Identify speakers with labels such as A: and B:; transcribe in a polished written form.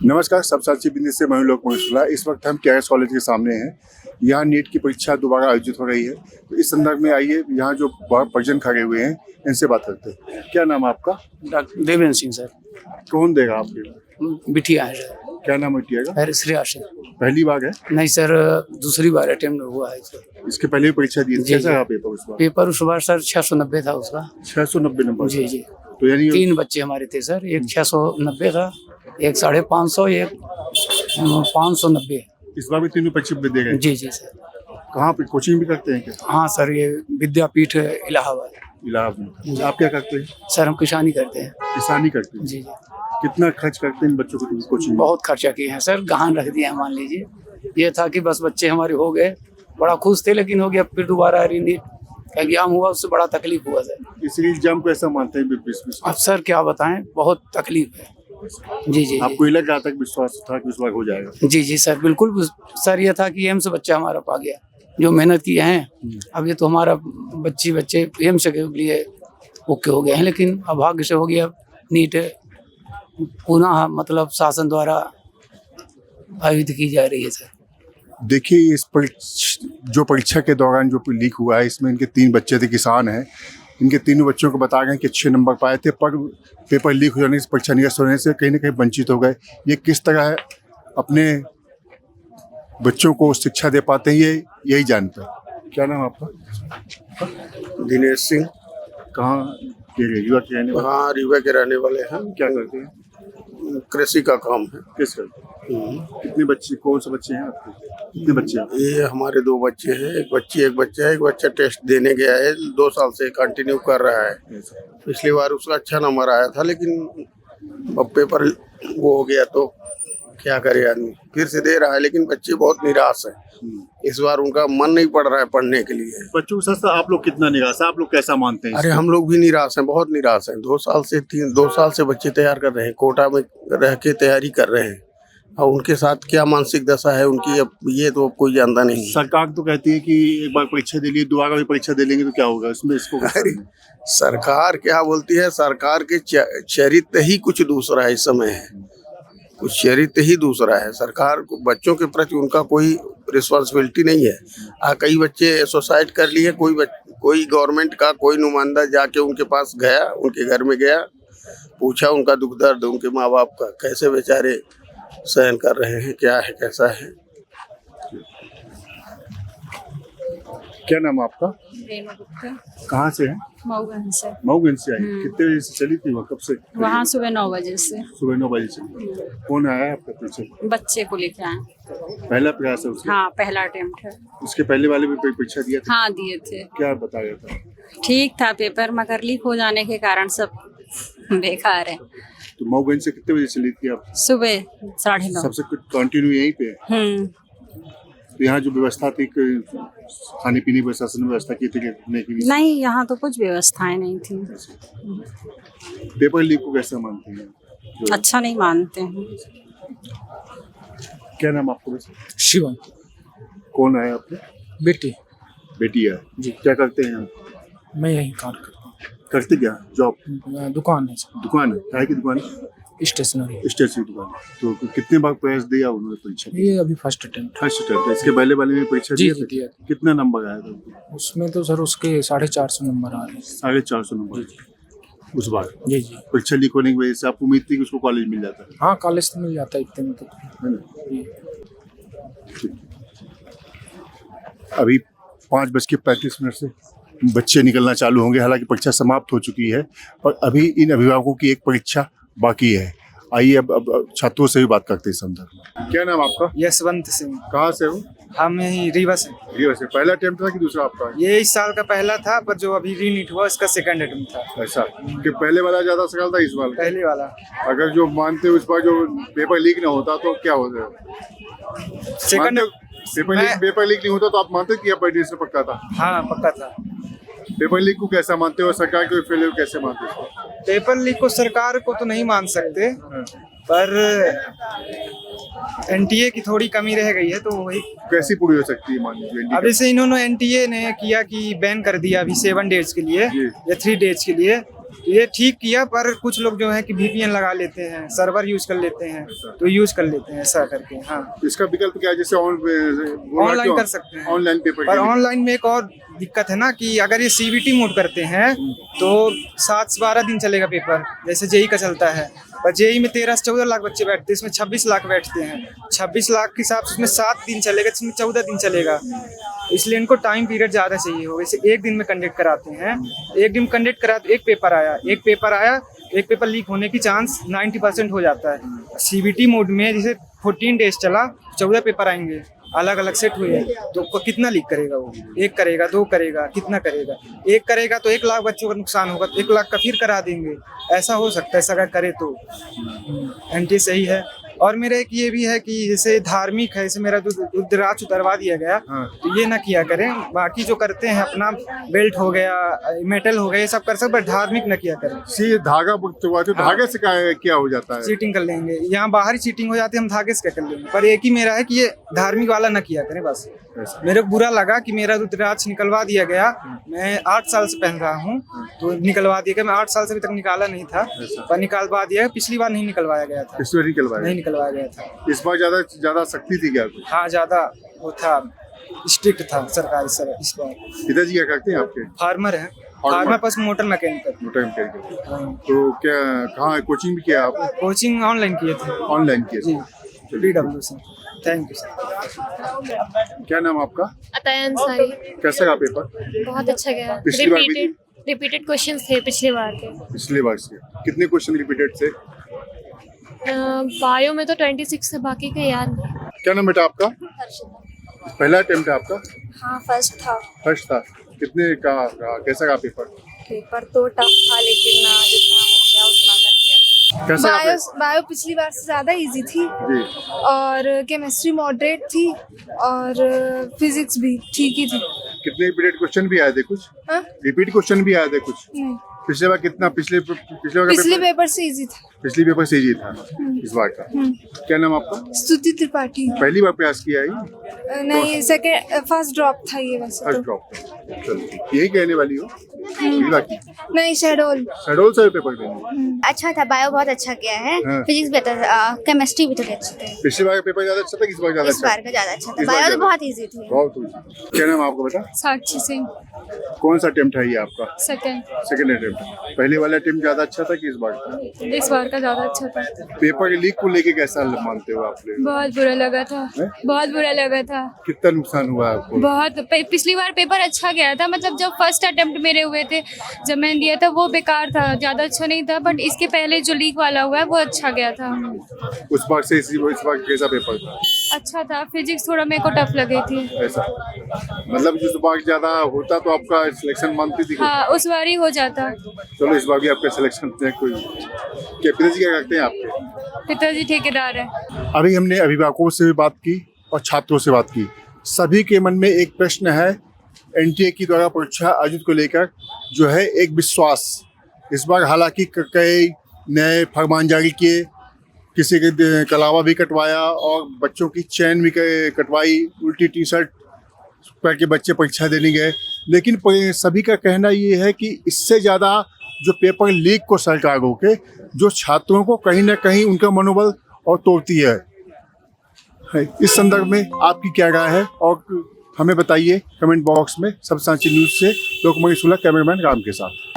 A: नमस्कार, सबसाची बिजनेस से मैं लोक मंगला। इस वक्त हम केआरएस कॉलेज के सामने हैं। यहाँ नीट की परीक्षा दोबारा आयोजित हो रही है, तो इस संदर्भ में आइए यहाँ जो परिजन खड़े हुए हैं इनसे बात करते हैं। क्या नाम है आपका?
B: Doctor Devendra Singh sir.
A: कौन देगा आपके?
B: बिटिया है सर।
A: क्या नाम है बिटिया का?
B: श्रेया से।
A: पहली बार है?
B: नहीं सर, दूसरी बार अटेम्प्ट हुआ है सर।
A: इसके पहले भी परीक्षा दी थी? कैसा रहा पेपर उस बार?
B: पेपर उस बार सर 690 था उसका।
A: 690 नंबर?
B: जी जी।
A: तो यानी
B: 3 बच्चे हमारे थे सर, एक 690 था, एक 550, एक 590।
A: इस बार भी तीनों परीक्षा दे गए?
B: जी जी सर।
A: कहाँ पे कोचिंग भी करते हैं क्या?
B: हाँ सर, ये विद्यापीठ इलाहाबाद।
A: इलाहाबाद में। आप क्या करते हैं?
B: सर हम किसानी करते हैं।
A: किसानी करते हैं?
B: जी जी।
A: कितना खर्च करते हैं इन बच्चों को कोचिंग?
B: बहुत खर्चा किए हैं सर, गहान रख दिया मान लीजिए। ये था कि बस बच्चे हमारे हो गए, बड़ा खुश थे, लेकिन हो गया फिर दोबारा रीनीट का एग्जाम हुआ, उससे बड़ा तकलीफ हुआ सर।
A: इस एग्जाम को ऐसा मानते हैं?
B: अब सर क्या बताएं, बहुत तकलीफ है। जी जी।
A: आपको ये लग रहा था कि विश्वास था कि इस बार हो जाएगा?
B: जी जी सर, बिल्कुल सर। ये था कि एम्स बच्चा हमारा पा गया, जो मेहनत किए हैं। अब ये तो हमारा बच्चे एम्स के लिए ओके हो गए हैं, लेकिन अभाग्य से हो गया। नीट पुनः मतलब शासन द्वारा आयोजित की जा रही है सर।
A: देखिए, इस जो परीक्षा के दौरान जो लीक हुआ है, इसमें इनके 3 बच्चे थे, किसान हैं। इनके तीनों बच्चों को बताया गया कि अच्छे नंबर पाए थे, पर पेपर लीक हो जाने से, परीक्षा निरस्त होने से कहीं ना कहीं वंचित हो गए। ये किस तरह अपने बच्चों को शिक्षा दे पाते हैं, ये यही जानते हैं। क्या नाम आपका?
C: दिनेश सिंह।
A: कहाँ के रीवा के रहने वाले?
C: हाँ, रीवा के रहने वाले हैं।
A: क्या करते हैं?
C: कृषि का काम है।
A: किस करते हैं? कितने बच्चे, कौन से बच्चे हैं आपके? कितने बच्चे हैं?
C: ये हमारे 2 बच्चे हैं, एक बच्चा है। एक बच्चा टेस्ट देने गया है, 2 साल से कंटिन्यू कर रहा है। पिछली बार उसका अच्छा नंबर आया था, लेकिन अब पेपर वो हो गया तो क्या करे आदमी, फिर से दे रहा है। लेकिन बच्चे बहुत निराश हैं, इस बार उनका मन नहीं पड़ रहा है पढ़ने के लिए।
A: बच्चों के साथ आप लोग कितना निराश है? आप लोग कैसा मानते हैं?
C: अरे हम लोग भी निराश हैं, बहुत निराश हैं। 2 साल से बच्चे तैयार कर रहे हैं, कोटा में रह के तैयारी कर रहे हैं, और उनके साथ क्या मानसिक दशा है उनकी, अब ये तो कोई जानता नहीं।
A: सरकार तो कहती है कि एक बार परीक्षा दे लिए, दोबारा भी परीक्षा दे लेंगे तो क्या होगा इसमें? इसको
C: सरकार क्या बोलती है? सरकार के चरित्र ही कुछ दूसरा है। इस समय है कुछ चरित्र ही दूसरा है। सरकार को बच्चों के प्रति उनका कोई रिस्पॉन्सिबिलिटी नहीं है। कई बच्चे सुसाइड कर लिए, कोई गवर्नमेंट का कोई नुमाइंदा जाके उनके पास गया, उनके घर में गया, पूछा उनका दुख दर्द, उनके माँ बाप का, कैसे बेचारे सहन कर रहे हैं, क्या है, कैसा है।
A: क्या नाम है आपका?
D: रेणु गुप्ता।
A: कहाँ से है?
D: मऊगंज से।
A: मऊगंज से आई? कितने बजे से चली थी? वहाँ कब से?
D: वहाँ सुबह 9 बजे से।
A: सुबह 9 बजे से। कौन आया है आपके पीछे?
D: बच्चे को लेके आए।
A: पहला प्रयास है उसका?
D: हाँ, पहला अटेम्प्ट है।
A: उसके पहले वाले भी परीक्षा दिया था?
D: हाँ, दिए थे।
A: क्या बताया था?
D: ठीक था पेपर, मगर लीक हो जाने के कारण सब बेकार है।
A: तो मऊगंज से कितने बजे चली थी आप?
D: सुबह 9:30।
A: सबसे कंटिन्यू यहीं पे? तो यहाँ जो व्यवस्था थी, खाने पीने की प्रशासन ने व्यवस्था की थी खाने की?
D: नहीं, यहाँ तो कुछ व्यवस्थाएं नहीं थी।
A: पेपर लीक को कैसे मानते हैं?
D: अच्छा नहीं मानते हैं।
A: क्या नाम आपको?
B: शिवम।
A: कौन आया आपके?
B: बेटी।
A: बेटी है जी। क्या करते हैं आप?
B: मैं यही काम करता
A: करते क्या? जॉब?
B: दुकान है
A: दुकान है? क्या की दुकान?
B: स्टेशनरी।
A: स्टेशनरी दुकान। तो कितने बार प्रयास दिया उन्होंने परीक्षा?
B: ये अभी फर्स्ट अटेम्प्ट।
A: इसके पहले वाले में परीक्षा
B: जी
A: दिया?
B: दिया।
A: कितना नंबर आया था
B: उसमें? तो सर उसके 450 नंबर आ रहे हैं।
A: 450 नंबर उस बार?
B: जी जी।
A: परीक्षा लीक होने की वजह से आपको उम्मीद थी कि उसको कॉलेज मिल जाता है?
B: हाँ, कॉलेज तो मिल जाता है इतने में तो,
A: है ना? अभी 5:35 से बच्चे निकलना चालू होंगे। हालांकि परीक्षा समाप्त हो चुकी है, पर अभी इन अभिभावकों की एक परीक्षा बाकी है। आइए अब छात्रों से भी बात करते हैं इस संदर्भ में। क्या नाम आपका?
E: यशवंत सिंह।
A: कहाँ से हो?
E: हम यही रीवा से।
A: रीवा से। पहला अटेम्प्ट था कि दूसरा आपका?
E: ये इस साल का पहला था, पर जो अभी रीनीट हुआ उसका सेकंड अटेम्प्ट था।
A: ऐसा कि पहले वाला ज्यादा सफल था इस बार?
E: पहले वाला।
A: अगर जो मानते हो इस बार जो पेपर लीक ना होता तो क्या होता?
E: सेकंड
A: पेपर लीक नहीं होता तो आप मानते कि आप से पक्का था?
E: हाँ, पक्का था।
A: पेपर लीक को कैसा मानते हो? सरकार को फेलियर कैसे मानते हो?
E: पेपर लीक को सरकार को तो नहीं मान सकते, पर एनटीए की थोड़ी कमी रह गई है, तो वही
A: कैसी पूरी हो सकती है मान लीजिए?
E: अभी से इन्होंने एनटीए ने किया कि बैन कर दिया अभी 7 डेज के लिए या 3 डेज के लिए, ये ठीक किया, पर कुछ लोग जो है कि VPN लगा लेते हैं, सर्वर यूज कर लेते हैं, तो यूज कर लेते हैं ऐसा करके। हाँ,
A: इसका विकल्प क्या है? जैसे
E: ऑनलाइन कर सकते हैं,
A: ऑनलाइन पेपर
E: पर ऑनलाइन में एक और दिक्कत है ना कि अगर ये CBT मोड करते हैं तो 7 से 12 दिन चलेगा पेपर, जैसे जेई का चलता है। पर जेई में 13 से 14 लाख बच्चे बैठते हैं, इसमें 26 लाख बैठते हैं। 26 लाख के हिसाब से उसमें 7 दिन चलेगा, इसमें 14 दिन चलेगा। इसलिए इनको टाइम पीरियड ज़्यादा चाहिए होगा। जैसे एक दिन में कंडक्ट कराते हैं, एक दिन कंडक्ट करा तो एक पेपर आया, एक पेपर लीक होने की चांस 90% हो जाता है। CBT मोड में जैसे 14 डेज चला, 14 पेपर आएंगे, अलग अलग सेट हुए, तो कितना लीक करेगा वो? एक करेगा, 2 करेगा, कितना करेगा? एक करेगा तो 1 लाख बच्चों का नुकसान होगा, तो 1 लाख का फिर करा देंगे। ऐसा हो सकता है, ऐसा अगर करे तो एंटी सही है। और मेरा एक ये भी है कि जैसे धार्मिक है, जैसे मेरा रुद्राक्ष उतरवा दिया गया, तो ये ना किया करें। बाकी जो करते हैं अपना बेल्ट हो गया, मेटल हो गया, ये सब कर सकते, बट धार्मिक ना किया करें।
A: सी धागा बुकवाते, धागे से क्या हो जाता है?
E: चीटिंग कर लेंगे, यहाँ बाहर ही चीटिंग हो जाती है, हम धागे से क्या कर लेंगे। पर एक ही मेरा है कि ये धार्मिक वाला ना किया करें बस। मेरे को बुरा लगा कि मेरा रुद्राक्ष निकलवा दिया गया, मैं 8 साल से पहन रहा हूँ, तो निकलवा दिया गया। मैं 8 साल से अभी तक निकाला नहीं था, पर निकलवा दिया। पिछली बार नहीं निकलवाया गया था, नहीं निकलवाया गया था।
A: इस बार ज्यादा सख्ती थी क्या?
E: हाँ, ज्यादा वो था, स्ट्रिक्ट था सरकार इस बार।
A: पिताजी क्या करते हैं आपके?
E: फार्मर है, फार्मर प्लस मोटर मैकेनिकल।
A: तो क्या कहाँ कोचिंग भी किया आपने?
E: कोचिंग ऑनलाइन किए थे।
A: ऑनलाइन किए
E: जी, DW से। Thank you sir.
A: क्या नाम आपका?
F: अताया अंसारी।
A: कैसा रहा पेपर?
F: बहुत अच्छा गया।
A: पिछली बार भी
F: रिपीटेड क्वेश्चंस थे पिछली बार के।
A: पिछली बार से कितने क्वेश्चन रिपीटेड थे?
F: बायो में तो 26 है, बाकी के याद नहीं।
A: क्या नाम बेटा आपका? पहला अटेम्प्ट है आपका?
G: हाँ, फर्स्ट था।
A: फर्स्ट था। कितने का कैसा रहा पेपर?
G: पेपर तो टफ था, लेकिन जितना हो गया उतना कर लिया मैंने।
A: कैसा
G: बायो पिछली बार से ज़्यादा इजी थी,
A: जी।
G: और केमिस्ट्री मॉडरेट थी, और फिजिक्स भी ठीक ही थी।
A: कितने रिपीटेड क्वेश्चन भी आए थे कुछ?
G: हाँ?
A: रिपीट क्वेश्चन भी आए थे कुछ?
G: नहीं,
A: पिछले बार कितना? पिछले बार
G: पिछले पेपर से इजी था।
A: पिछली पेपर से ही था इस बार का। क्या नाम आपका?
G: स्तुति त्रिपाठी।
A: पहली बार प्रयास किया है?
G: नहीं, फर्स्ट ड्रॉप था ये वैसे
A: फर्स्ट
G: तो।
A: ड्रॉप। चलो, यही कहने वाली हो?
G: नहीं, शेडोल
A: से पेपर देंगे।
H: अच्छा था, बायो बहुत अच्छा किया है।
A: हाँ।
H: फिजिक्स बेहतर, केमिस्ट्री भी थोड़ी अच्छी थी।
A: पिछली बार का पेपर ज्यादा अच्छा था कि इस बार ज्यादा
H: इस
A: अच्छा?
H: बार का ज्यादा अच्छा था।
A: इस बार
H: बायो तो
A: ज्यादा?
H: बहुत इजी थी।
A: बहुत easy। क्या नाम आपका बेटा?
F: साक्षी सिंह।
A: कौन सा अटेम्प्ट है ये आपका?
F: Second
A: attempt. पहले वाला अटेम्प्ट ज्यादा अच्छा था कि इस बार का?
F: इस बार का ज्यादा अच्छा था।
A: पेपर लीक को लेके कैसा मानते हो आप लोग?
F: बहुत बुरा लगा था,
A: हैं?
F: बहुत बुरा लगा था।
A: कितना नुकसान हुआ आपको?
F: बहुत। पिछली बार पेपर अच्छा गया था, मतलब जब फर्स्ट अटेम्प्ट मेरे हुए थे, जब मैंने दिया था वो बेकार था, ज्यादा अच्छा नहीं था। बट इसके पहले जो लीक वाला हुआ है वो अच्छा गया था।
A: उस बार से इस बार कैसा पेपर था?
F: अच्छा था। फिजिक्स थोड़ा मेरे को टफ लगी थी।
A: ऐसा मतलब जिस बार ज्यादा होता तो आपका सिलेक्शन मानती थी?
F: हाँ, उस बार ही हो जाता।
A: चलो, इस बार भी आपका सिलेक्शन कोई। क्या पिताजी क्या करते हैं आपके?
F: पिताजी ठेकेदार है।
A: अभी हमने अभिभावकों से भी बात की और छात्रों से बात की। सभी के मन में एक प्रश्न है NTA की द्वारा परीक्षा आयोजित को लेकर, जो है एक विश्वास। इस बार हालांकि कई नए फरमान जारी किए, किसी के कलावा भी कटवाया और बच्चों की चैन भी कटवाई, उल्टी टी-शर्ट पहन के बच्चे परीक्षा देने गए। लेकिन सभी का कहना ये है कि इससे ज़्यादा जो पेपर लीक को सरकार रोके, जो छात्रों को कहीं ना कहीं उनका मनोबल और तोड़ती है। इस संदर्भ में आपकी क्या राय है और हमें बताइए कमेंट बॉक्स में। सब सांची न्यूज़ से लोकमणि सुलह, कैमरामैन राम के साथ।